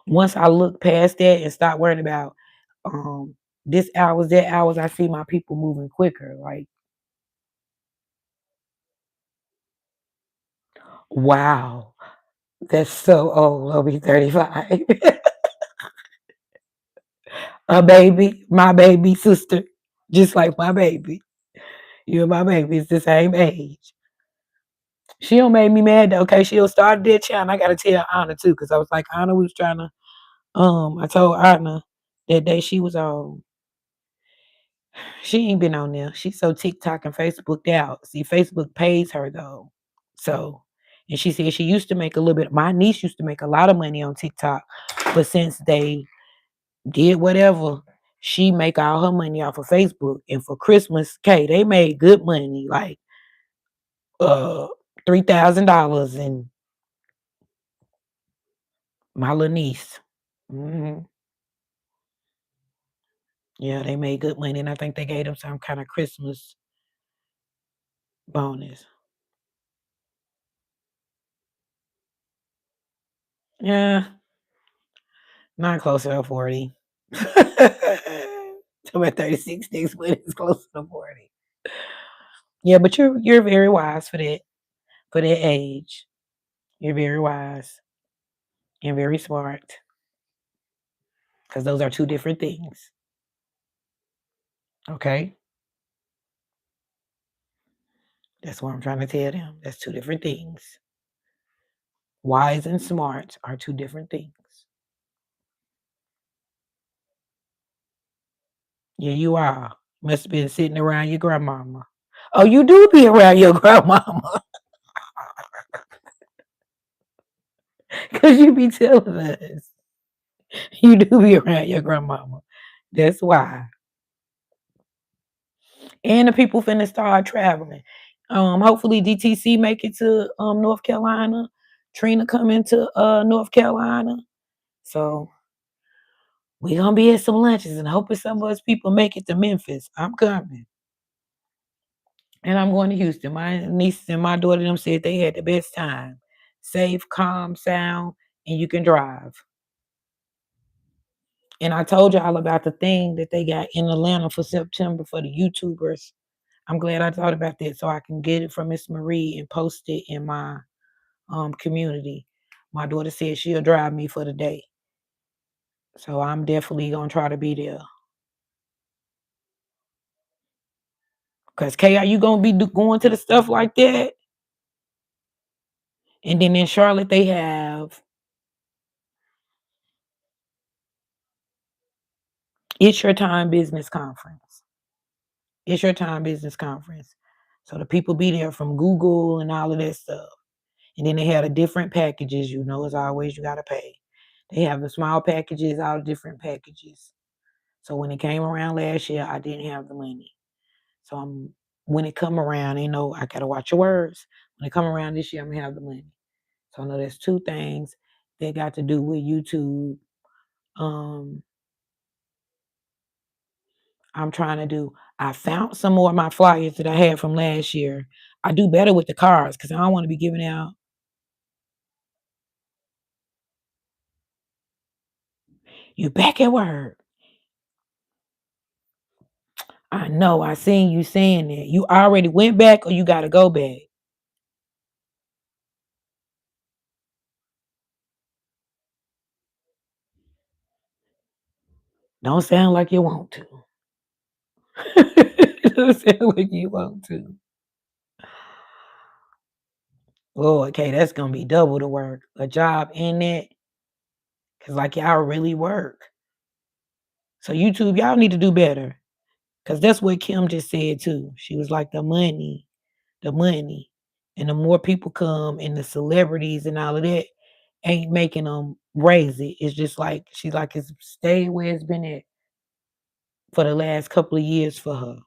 once I look past that and stop worrying about this hours, that hours, I see my people moving quicker. Like, wow, that's so old. I'll be 35. A baby, my baby sister, just like my baby. You and my baby is the same age. She don't make me mad though. Okay, she'll start that channel. I gotta tell Anna too, because I was like, Anna, we was trying to I told Anna that day she was on. She ain't been on there. She's so TikTok and Facebooked out. See, Facebook pays her though. So, and she said she used to make a little bit. My niece used to make a lot of money on TikTok, but since they did whatever, she make all her money off of Facebook. And for Christmas, Kay, they made good money, like uh $3,000. And my little niece, hmm yeah, they made good money, and I think they gave them some kind of Christmas bonus. Yeah, not closer to 40. I'm at 36 next month. It's closer to 40. Yeah, but you're very wise for that age. You're very wise and very smart because those are two different things. Okay, that's what I'm trying to tell them. That's two different things. Wise and smart are two different things. Yeah, you are. Must have been sitting around your grandmama. Oh, you do be around your grandmama because you be telling us. You do be around your grandmama. That's why. And the people finna start traveling. Hopefully DTC make it to North Carolina. Trina coming to North Carolina. So we gonna be at some lunches and hoping some of us people make it to Memphis. I'm coming. And I'm going to Houston. My niece and my daughter them said they had the best time. Safe, calm, sound, and you can drive. And I told y'all about the thing that they got in Atlanta for September for the YouTubers. I'm glad I thought about that so I can get it from Miss Marie and post it in my community. My daughter said she'll drive me for the day. So I'm definitely gonna try to be there. Cause Kay, are you gonna be going to the stuff like that? And then in Charlotte they have It's Your Time Business Conference. It's Your Time Business Conference. So the people be there from Google and all of that stuff. And then they have the different packages. As always, you gotta pay. They have the small packages, all the different packages. So when it came around last year, I didn't have the money. So when it come around, I gotta watch your words. When it come around this year, I'm gonna have the money. So I know there's two things that got to do with YouTube. Um, I'm trying to do. I found some more of my flyers that I had from last year. I do better with the cards because I don't want to be giving out. You back at work. I know. I seen you saying that. You already went back or you got to go back? Don't sound like you want to. Don't sound like you want to. Oh, okay, that's gonna be double the work. A job in that, cause like y'all really work. So YouTube, y'all need to do better. Cause that's what Kim just said too. She was like the money, and the more people come and the celebrities and all of that ain't making them raise it. It's just like she's like it's stayed where it's been at for the last couple of years for her.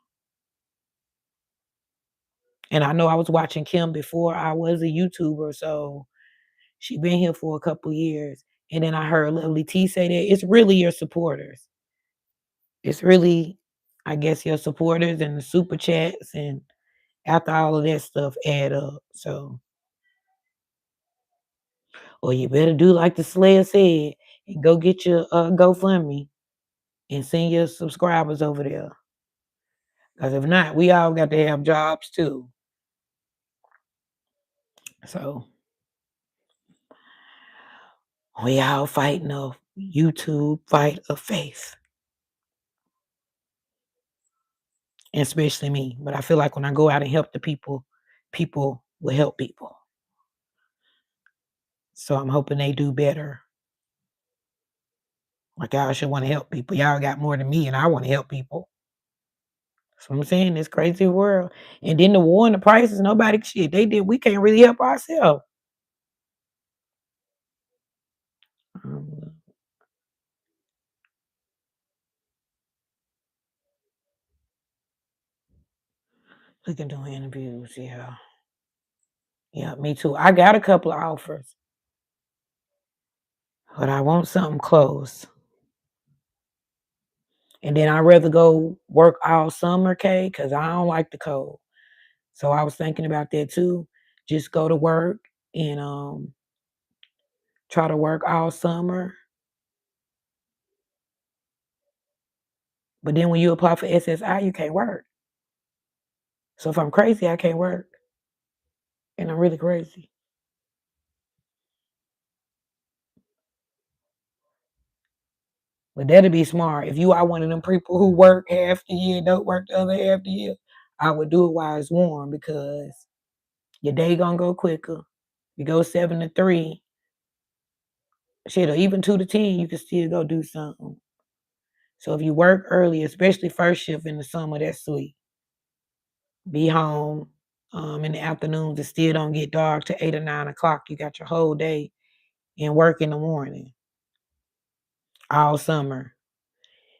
And I know I was watching Kim before I was a YouTuber, so she been here for a couple of years. And then I heard Lovely T say that it's really your supporters. It's really, I guess, your supporters and the super chats and after all of that stuff add up. So, or you better do like the Slayer said and go get your GoFundMe and send your subscribers over there. Because if not, we all got to have jobs too. So we all fighting a YouTube fight of faith, and especially me. But I feel like when I go out and help the people, people will help people. So I'm hoping they do better. Like y'all should want to help people. Y'all got more than me, and I want to help people. That's what I'm saying. This crazy world. And then the war and the prices, nobody shit. They did. We can't really help ourselves. Um, we can do interviews. Yeah. Yeah, me too. I got a couple of offers, but I want something close. And then I'd rather go work all summer, K, because I don't like the cold. So I was thinking about that too. Just go to work and try to work all summer. But then when you apply for SSI, you can't work. So if I'm crazy, I can't work. And I'm really crazy. But that'd be smart. If you are one of them people who work half the year, don't work the other half the year, I would do it while it's warm because your day gonna go quicker. You go 7 to 3, shit, or even 2 to 10, you can still go do something. So if you work early, especially first shift in the summer, that's sweet. Be home in the afternoons. It still don't get dark to 8 or 9 o'clock. You got your whole day and work in the morning all summer,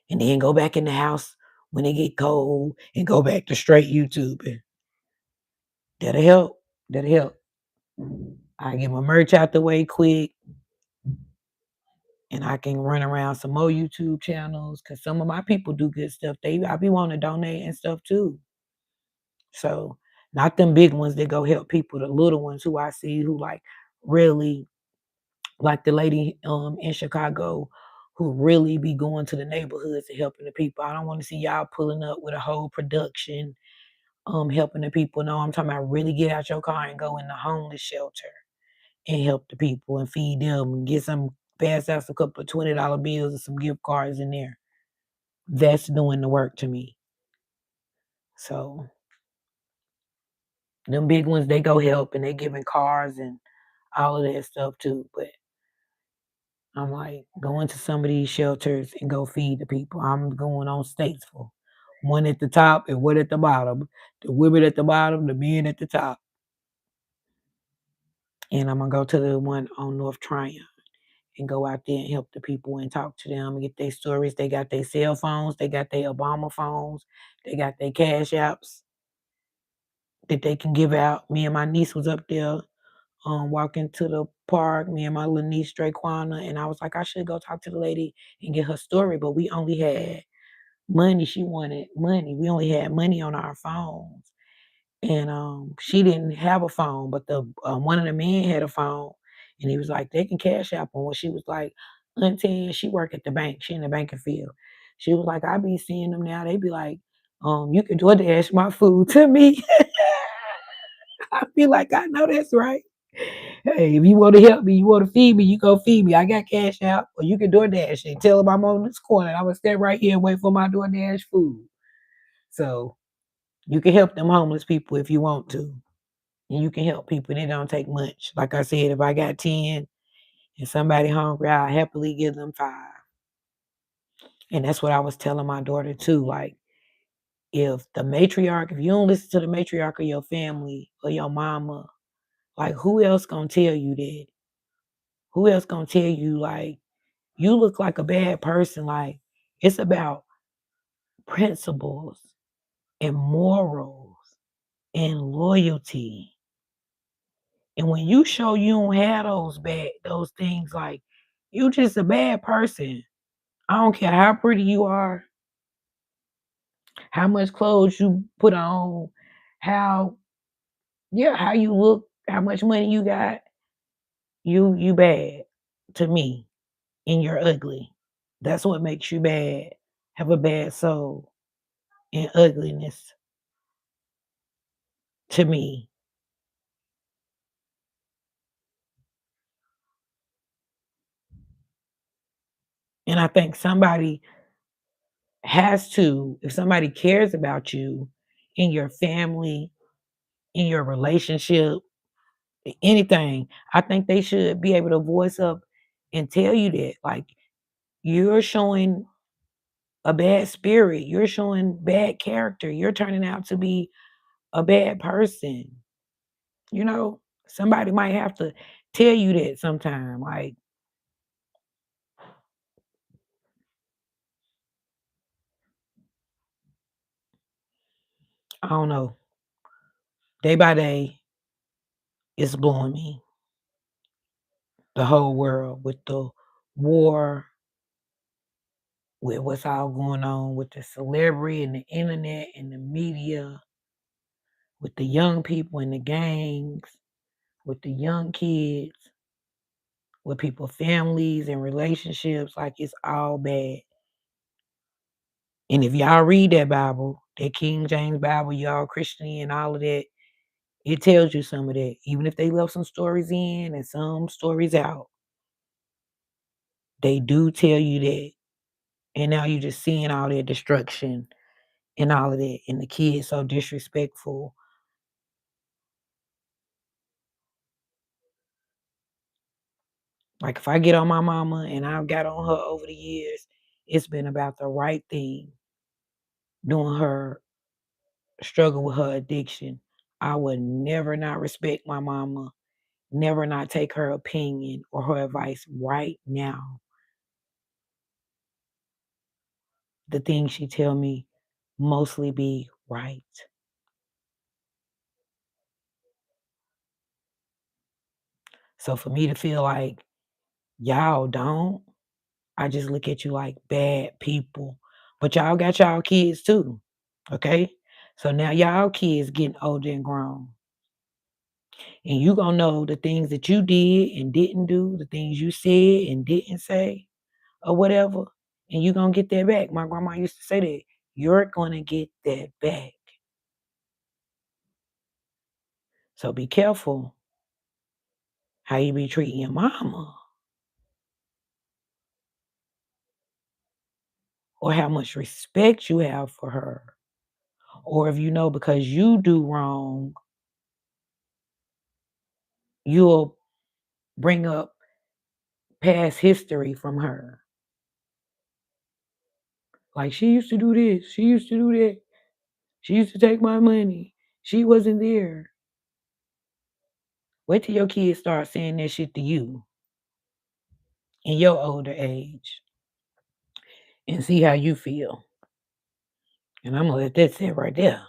and then go back in the house when it get cold and go back to straight YouTube. That'll help. That'll help. I get my merch out the way quick, and I can run around some more YouTube channels because some of my people do good stuff. I be wanting to donate and stuff too. So not them big ones that go help people, the little ones who I see who like really like the lady in Chicago who really be going to the neighborhoods and helping the people. I don't want to see y'all pulling up with a whole production helping the people. No, I'm talking about really get out your car and go in the homeless shelter and help the people and feed them and get some pass out a couple of $20 bills and some gift cards in there. That's doing the work to me. So them big ones, they go help and they giving cars and all of that stuff too. But I'm like, going to some of these shelters and go feed the people. I'm going on Statesville. One at the top and one at the bottom. The women at the bottom, the men at the top. And I'm gonna go to the one on North Tryon and go out there and help the people and talk to them and get their stories. They got their cell phones, they got their Obama phones, they got their cash apps that they can give out. Me and my niece was up there walking to the park, me and my little niece Draquana, and I was like, I should go talk to the lady and get her story. But we only had money. She wanted money. We only had money on our phones. And she didn't have a phone, but the one of the men had a phone, and he was like, they can cash app on. When she was like, Auntie, she work at the bank. She in the banking field. She was like, I be seeing them now. They be like, you can DoorDash my food to me. I feel like I know that's right. Hey, if you want to help me, you want to feed me, you go feed me. I got cash out, or you can DoorDash and tell them I'm on this corner. I would stand right here and wait for my DoorDash food. So you can help them homeless people if you want to. And you can help people. It don't take much. Like I said, if I got 10 and somebody hungry, I'll happily give them 5. And that's what I was telling my daughter too. Like, if the matriarch, if you don't listen to the matriarch of your family or your mama, like, who else gonna tell you that? Who else gonna tell you, like, you look like a bad person? Like, it's about principles and morals and loyalty. And when you show you don't have those things, like, you just a bad person. I don't care how pretty you are, how much clothes you put on, how how you look, how much money you got. You bad to me, and you're ugly. That's what makes you bad. Have a bad soul and ugliness to me. And I think somebody has to, if somebody cares about you in your family, in your relationship, anything, I think they should be able to voice up and tell you that. Like, you're showing a bad spirit, you're showing bad character, you're turning out to be a bad person. You know, somebody might have to tell you that sometime. Like, I don't know. Day by day, it's blowing me. The whole world with the war, with what's all going on with the celebrity and the internet and the media, with the young people and the gangs, with the young kids, with people, families and relationships. Like, it's all bad. And if y'all read that Bible, that King James Bible, y'all Christian and all of that, it tells you some of that. Even if they left some stories in and some stories out, they do tell you that. And now you're just seeing all that destruction and all of that, and the kids so disrespectful. Like, if I get on my mama, and I've got on her over the years, it's been about the right thing, doing her struggle with her addiction. I would never not respect my mama, never not take her opinion or her advice right now. The things she tell me mostly be right. So for me to feel like y'all don't, I just look at you like bad people. But y'all got y'all kids too. Okay? So now y'all kids getting older and grown. And you gonna know the things that you did and didn't do, the things you said and didn't say, or whatever. And you gonna get that back. My grandma used to say that. You're gonna get that back. So be careful how you be treating your mama, or how much respect you have for her. Or if you know because you do wrong, you'll bring up past history from her. Like, she used to do this, she used to do that, she used to take my money, she wasn't there. Wait till your kids start saying that shit to you in your older age and see how you feel. And I'm gonna let that sit right there.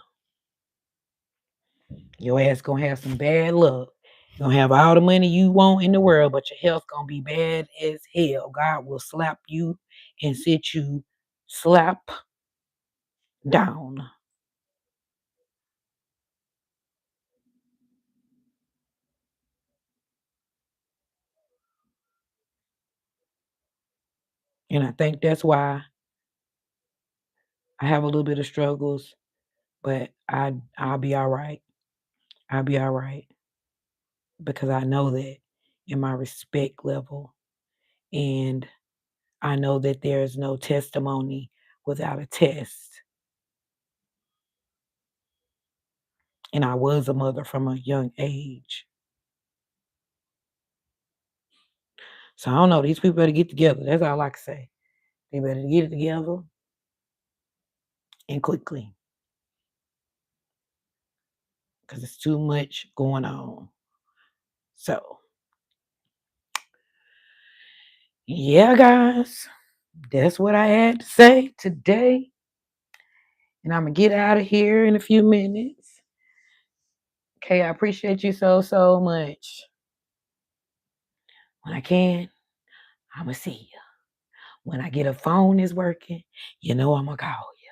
Your ass gonna have some bad luck. You're gonna have all the money you want in the world, but your health gonna be bad as hell. God will slap you and sit you slap down. And I think that's why I have a little bit of struggles, but I'll be all right. I'll be all right because I know that in my respect level, and I know that there's no testimony without a test. And I was a mother from a young age. So I don't know. These people better get together. That's all I can say. They better get it together and quickly because it's too much going on. So, yeah, guys, that's what I had to say today. And I'm going to get out of here in a few minutes. Okay, I appreciate you so much. When I can, I'm going to see you. When I get a phone is working, I'm going to call you.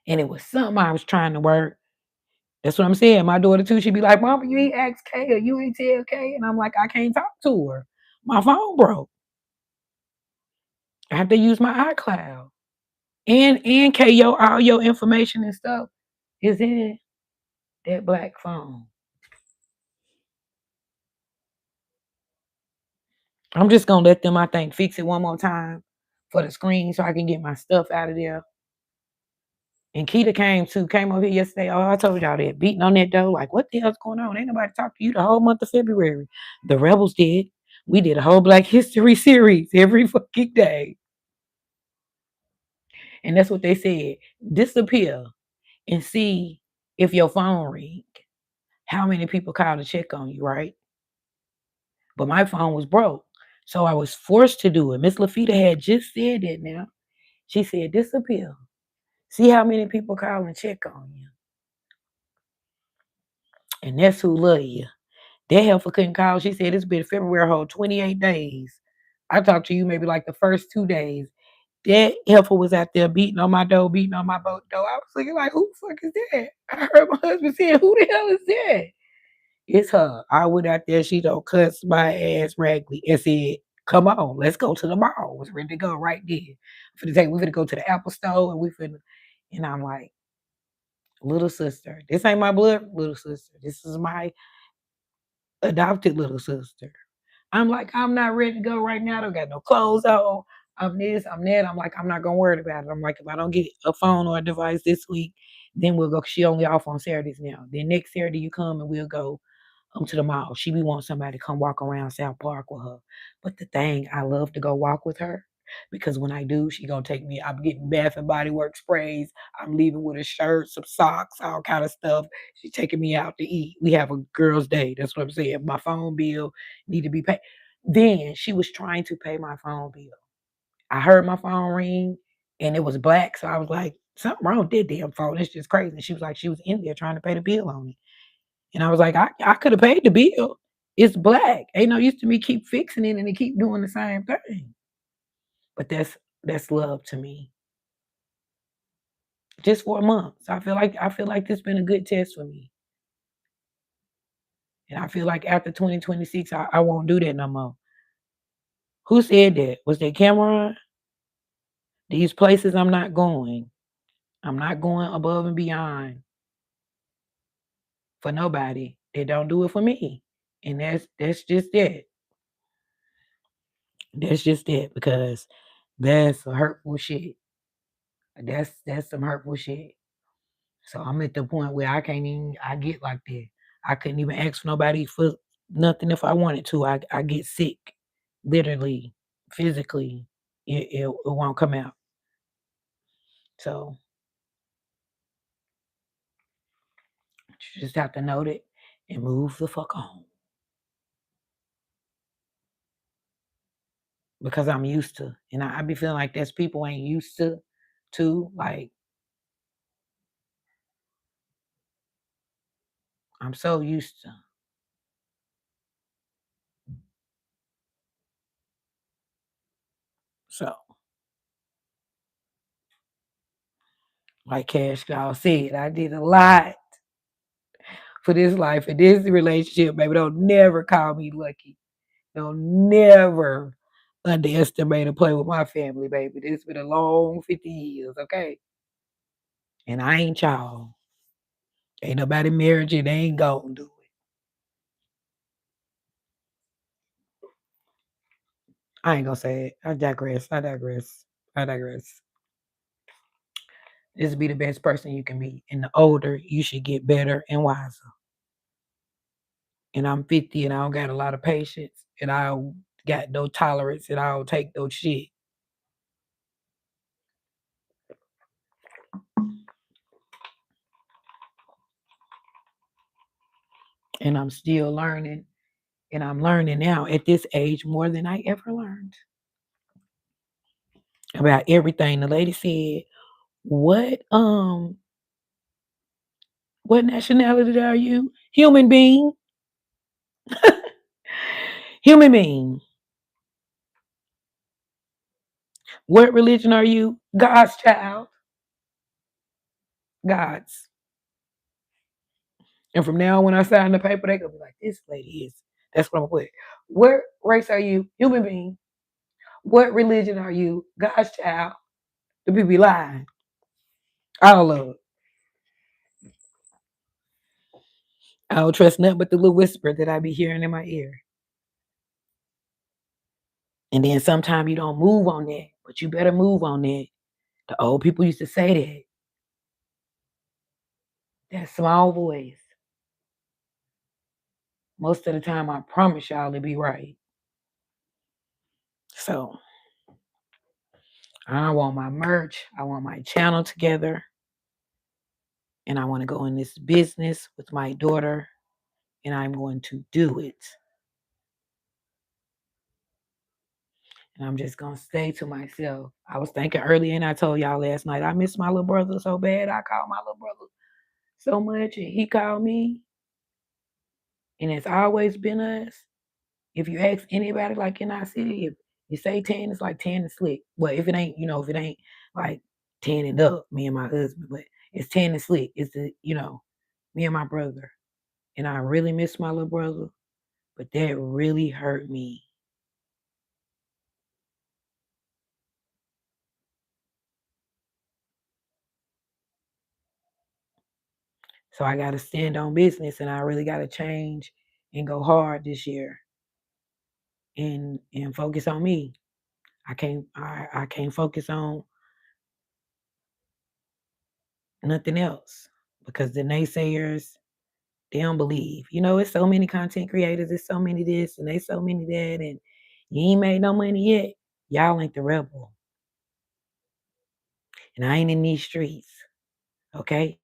And it was something I was trying to work. That's what I'm saying. My daughter too, she'd be like, Mama, you ain't asked Kay or you ain't tell Kay. And I'm like, I can't talk to her. My phone broke. I have to use my iCloud. And Kay, all your information and stuff is in that black phone. I'm just gonna let them, I think, fix it one more time for the screen so I can get my stuff out of there. And Keita came over here yesterday. Oh, I told y'all that, beating on that door, like, what the hell's going on? Ain't nobody talk to you the whole month of February. The Rebels did. We did a whole Black History series every fucking day. And that's what they said. Disappear and see if your phone ring. How many people call to check on you, right? But my phone was broke. So I was forced to do it. Miss Lafita had just said that now. She said, disappear. See how many people call and check on you. And that's who love you. That heifer couldn't call. She said it's been February whole 28 days. I talked to you maybe like the first 2 days. That heifer was out there beating on my door, beating on my boat door. I was looking like, who the fuck is that? I heard my husband saying, who the hell is that? It's her. I went out there, she don't cuss my ass raggedy and said, come on, let's go to the mall. Was ready to go right there. We finna go to the Apple store and I'm like, little sister, this ain't my blood little sister. This is my adopted little sister. I'm like, I'm not ready to go right now. I don't got no clothes on. I'm this, I'm that. I'm like, I'm not gonna worry about it. I'm like, if I don't get a phone or a device this week, then we'll go. She only off on Saturdays now. Then next Saturday you come and we'll go to the mall. She be wanting somebody to come walk around South Park with her. But the thing, I love to go walk with her because when I do, she gonna take me. I'm getting Bath and Body Works sprays. I'm leaving with a shirt, some socks, all kind of stuff. She's taking me out to eat. We have a girls' day. That's what I'm saying. My phone bill need to be paid. Then she was trying to pay my phone bill. I heard my phone ring and it was black. So I was like, something wrong with that damn phone. It's just crazy. And she was like, she was in there trying to pay the bill on it. And I was like, I could have paid the bill. It's black. Ain't no use to me keep fixing it and they keep doing the same thing. But that's love to me. Just for a month. So I feel like this been a good test for me. And I feel like after 2026, I won't do that no more. Who said that? Was that Cameron? These places I'm not going. I'm not going above and beyond for nobody. They don't do it for me. And that's just it. That's just it because that's a hurtful shit. That's some hurtful shit. So I'm at the point where I get like that. I couldn't even ask for nobody for nothing if I wanted to. I get sick, literally, physically. It won't come out. So you just have to note it and move the fuck on. Because I'm used to. And I be feeling like there's people ain't used to too. Like I'm so used to. So Like Cash Cow said, I did a lot for this life and this relationship, baby. Don't never call me lucky. Don't never underestimate or play with my family, baby. This been a long 50 years, okay? And I ain't y'all. Ain't nobody married you, they ain't gonna do it. I ain't gonna say it. I digress. I digress. I digress. Just be the best person you can be. And the older, you should get better and wiser. And I'm 50 and I don't got a lot of patience and I don't got no tolerance and I don't take no shit. And I'm still learning. And I'm learning now at this age more than I ever learned about everything. The lady said, what nationality are you? Human being. Human being. What religion are you? God's child. God's. And from now on, when I sign the paper, they gonna be like, this lady is. That's what I'm gonna put. What race are you? Human being. What religion are you? God's child. The people be lying. All of it. I don't trust nothing but the little whisper that I be hearing in my ear. And then sometimes you don't move on that, but you better move on that. The old people used to say that. That small voice. Most of the time, I promise y'all to be right. So I want my merch. I want my channel together. And I want to go in this business with my daughter. And I'm going to do it. And I'm just going to stay to myself. I was thinking earlier, and I told y'all last night, I miss my little brother so bad. I called my little brother so much, and he called me. And it's always been us. If you ask anybody like in our city, if you say 10, it's like 10 and slick. Well, if it ain't, if it ain't like 10 and up, me and my husband, but it's 10 and slick. It's me and my brother. And I really miss my little brother, but that really hurt me. So I got to stand on business and I really got to change and go hard this year and focus on me. I can't focus on nothing else because the naysayers, they don't believe. It's so many content creators, it's so many this and they so many that, and you ain't made no money yet. Y'all ain't the rebel. And I ain't in these streets. Okay?